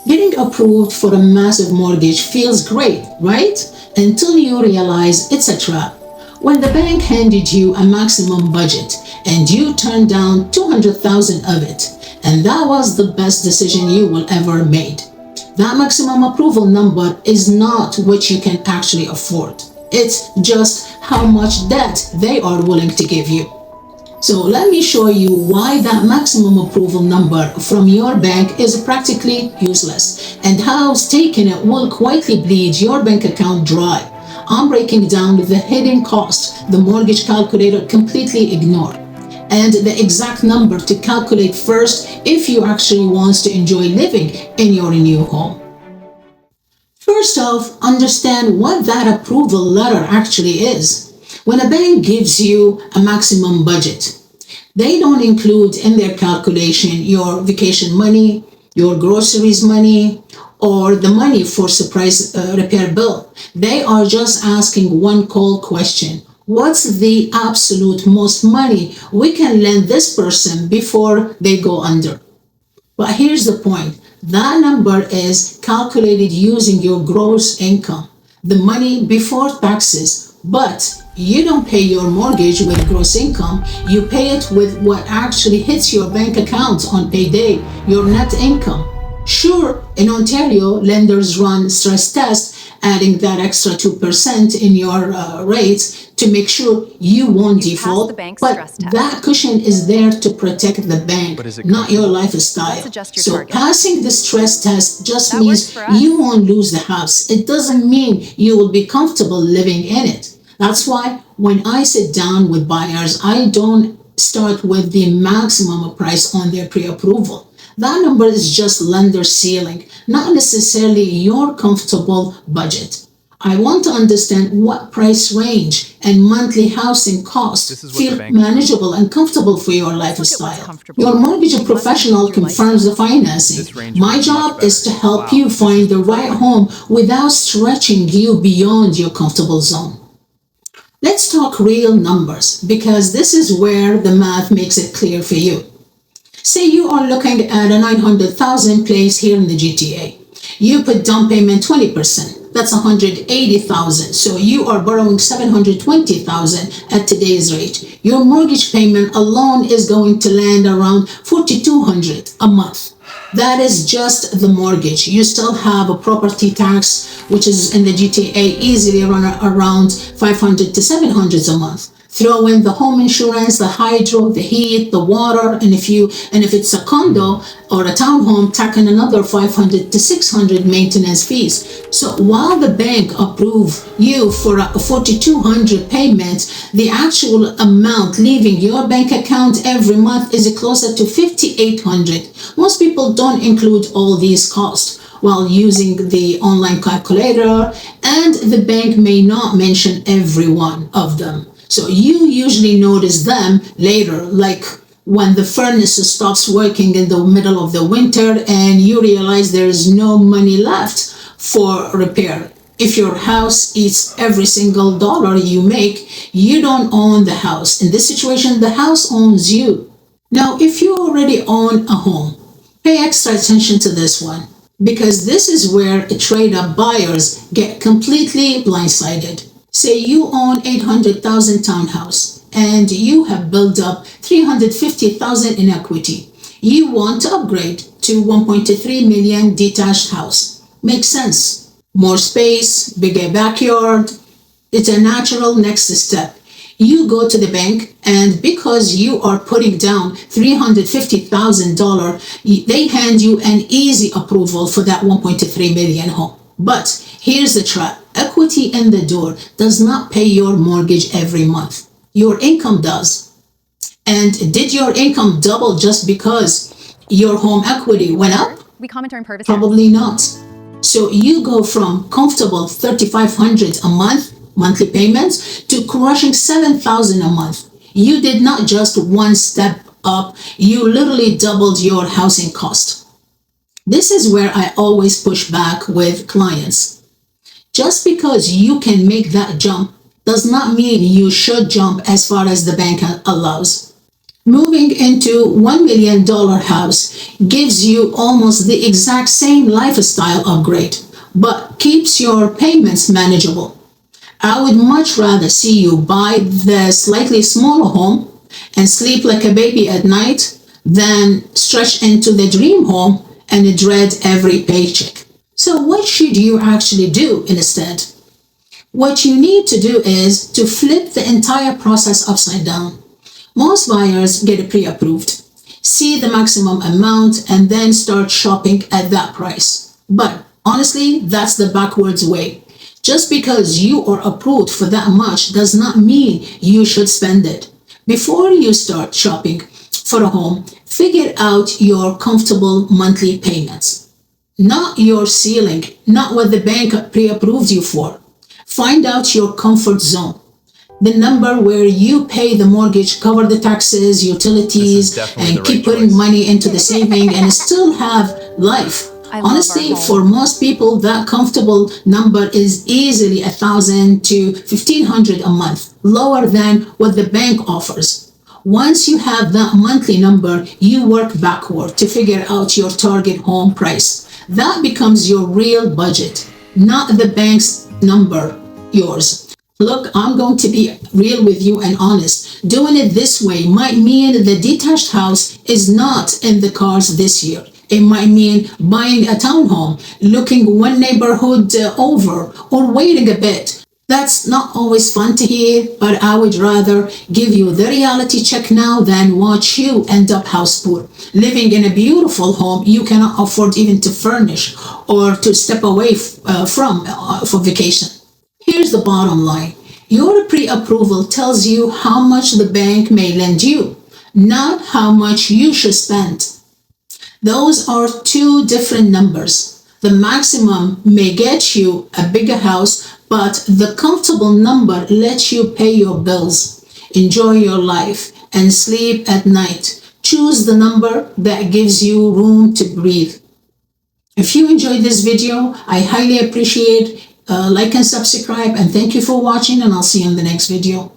Getting approved for a massive mortgage feels great, right? Until you realize it's a trap. When the bank handed you a maximum budget and you turned down 200,000 of it, and that was the best decision you will ever made. That maximum approval number is not what you can actually afford. It's just how much debt they are willing to give you. So let me show you why that maximum approval number from your bank is practically useless and how taking it will quietly bleed your bank account dry. I'm breaking down the hidden cost the mortgage calculator completely ignored and the exact number to calculate first if you actually want to enjoy living in your new home. First off, understand what that approval letter actually is. When a bank gives you a maximum budget, they don't include in their calculation your vacation money, your groceries money, or the money for surprise repair bill. They are just asking one cold question. What's the absolute most money we can lend this person before they go under? But here's the point. That number is calculated using your gross income, the money before taxes, but you don't pay your mortgage with gross income. You pay it with what actually hits your bank account on payday, your net income. Sure, in Ontario, lenders run stress tests, adding that extra 2% in your rates to make sure you won't default. But that cushion is there to protect the bank, not your lifestyle. So passing the stress test just means you won't lose the house. It doesn't mean you will be comfortable living in it. That's why when I sit down with buyers, I don't start with the maximum price on their pre-approval. That number is just lender ceiling, not necessarily your comfortable budget. I want to understand what price range and monthly housing costs feel manageable and comfortable for your lifestyle. Your mortgage professional confirms the financing. My job is to help you find the right home without stretching you beyond your comfortable zone. Let's talk real numbers because this is where the math makes it clear for you. Say you are looking at a 900,000 place here in the GTA. You put down payment 20%. That's 180,000. So you are borrowing 720,000 at today's rate. Your mortgage payment alone is going to land around 4,200 a month. That is just the mortgage. You still have a property tax, which is in the GTA easily around 500 to 700 a month. Throw in the home insurance, the hydro, the heat, the water, and if it's a condo or a townhome, tack in another 500 to 600 maintenance fees. So while the bank approve you for a 4,200 payment, the actual amount leaving your bank account every month is closer to 5,800. Most people don't include all these costs while using the online calculator, and the bank may not mention every one of them. So you usually notice them later, like when the furnace stops working in the middle of the winter and you realize there is no money left for repair. If your house eats every single dollar you make, you don't own the house. In this situation, the house owns you. Now, if you already own a home, pay extra attention to this one because this is where trade-up buyers get completely blindsided. Say you own 800,000 townhouse and you have built up 350,000 in equity. You want to upgrade to 1.3 million detached house. Makes sense. More space, bigger backyard. It's a natural next step. You go to the bank and because you are putting down $350,000, they hand you an easy approval for that 1.3 million home. But here's the trap. Equity in the door does not pay your mortgage every month. Your income does. And did your income double just because your home equity went up? We comment during privacy. Probably not. So you go from comfortable 3,500 a month, monthly payments, to crushing 7,000 a month. You did not just one step up, you literally doubled your housing cost. This is where I always push back with clients. Just because you can make that jump does not mean you should jump as far as the bank allows. Moving into $1 million house gives you almost the exact same lifestyle upgrade, but keeps your payments manageable. I would much rather see you buy the slightly smaller home and sleep like a baby at night than stretch into the dream home and dread every paycheck. So what should you actually do instead? What you need to do is to flip the entire process upside down. Most buyers get pre-approved, see the maximum amount, and then start shopping at that price. But honestly, that's the backwards way. Just because you are approved for that much does not mean you should spend it. Before you start shopping for a home, figure out your comfortable monthly payments. Not your ceiling, not what the bank pre-approved you for. Find out your comfort zone. The number where you pay the mortgage, cover the taxes, utilities, and keep putting money into the saving and still have life. Honestly, for most people, that comfortable number is easily $1,000 to $1,500 a month, lower than what the bank offers. Once you have that monthly number, you work backward to figure out your target home price. That becomes your real budget, not the bank's number, yours. Look, I'm going to be real with you and honest. Doing it this way might mean the detached house is not in the cards this year. It might mean buying a townhome, looking one neighborhood over, or waiting a bit. That's not always fun to hear, but I would rather give you the reality check now than watch you end up house poor, living in a beautiful home you cannot afford even to furnish or to step away from for vacation. Here's the bottom line. Your pre-approval tells you how much the bank may lend you, not how much you should spend. Those are two different numbers. The maximum may get you a bigger house, but the comfortable number lets you pay your bills, enjoy your life, and sleep at night. Choose the number that gives you room to breathe. If you enjoyed this video, I highly appreciate like and subscribe, and thank you for watching, and I'll see you in the next video.